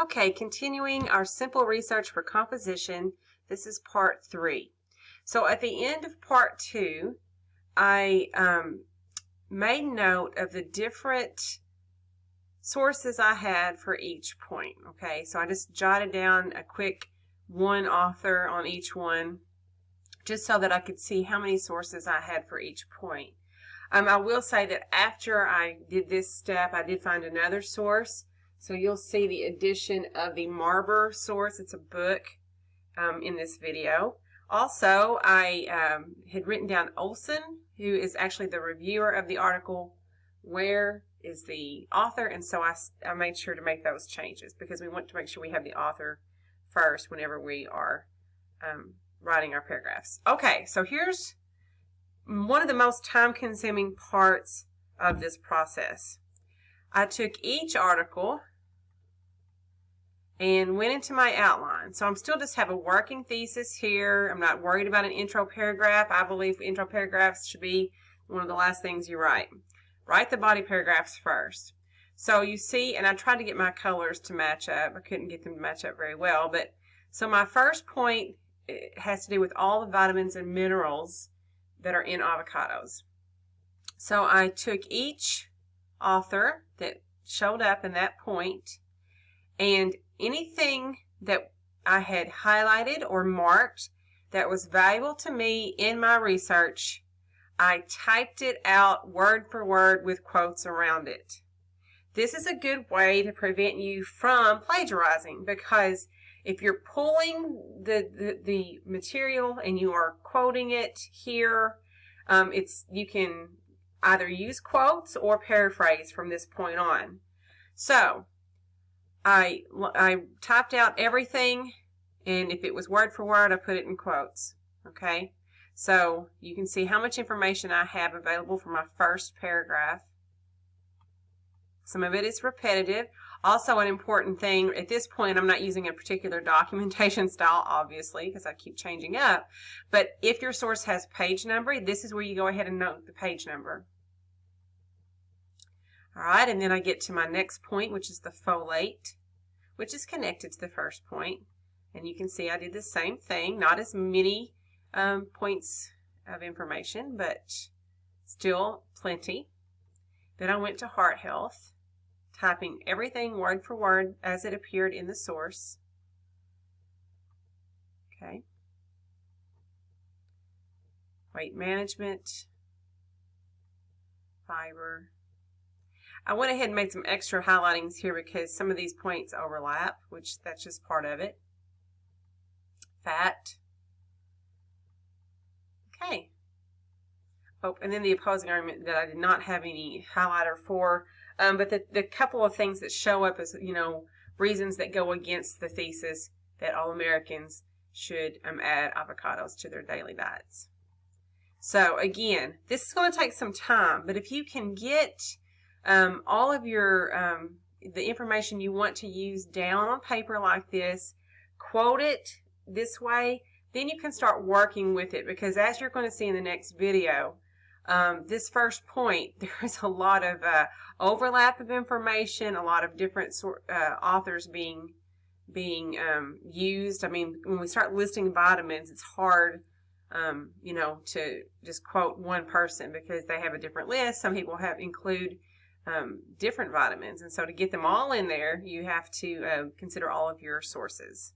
Okay, continuing our simple research for composition. This is part 3. So at the end of part 2, I made note of the different sources I had for each point. Okay, so I just jotted down a quick one author on each one, just so that I could see how many sources I had for each point. I will say that after I did this step, I did find another source. So you'll see the addition of the Marber source. It's a book in this video. Also, I had written down Olson, who is actually the reviewer of the article. Where is the author? And so I made sure to make those changes because we want to make sure we have the author first whenever we are writing our paragraphs. Okay, so here's one of the most time-consuming parts of this process. I took each article and went into my outline. So I'm still just have a working thesis here. I'm not worried about an intro paragraph. I believe intro paragraphs should be one of the last things you write. Write the body paragraphs first. So you see, and I tried to get my colors to match up. I couldn't get them to match up very well. But so my first point has to do with all the vitamins and minerals that are in avocados. So I took each author that showed up in that point, and anything that I had highlighted or marked that was valuable to me in my research, I typed it out word for word with quotes around it. This is a good way to prevent you from plagiarizing, because if you're pulling the material and you are quoting it here, you can either use quotes or paraphrase from this point on. So I typed out everything, and if it was word for word, I put it in quotes. Okay, so you can see how much information I have available for my first paragraph. Some of it is repetitive. Also, an important thing, at this point, I'm not using a particular documentation style, obviously, because I keep changing up. But if your source has page number, this is where you go ahead and note the page number. All right, and then I get to my next point, which is the folate, which is connected to the first point. And you can see I did the same thing, not as many points of information, but still plenty. Then I went to heart health, typing everything word for word as it appeared in the source. Okay. Weight management, fiber. I went ahead and made some extra highlightings here because some of these points overlap, which that's just part of it. Fat. Okay. Oh, and then the opposing argument that I did not have any highlighter for, but the couple of things that show up as, reasons that go against the thesis that all Americans should add avocados to their daily diets. So again, this is going to take some time, but if you can get all of your the information you want to use down on paper like this, quote it this way, then you can start working with it, because as you're going to see in the next video, this first point, there's a lot of overlap of information, a lot of different authors being used. I mean, when we start listing vitamins, it's hard, to just quote one person because they have a different list. Some people include different vitamins, and so to get them all in there, you have to consider all of your sources.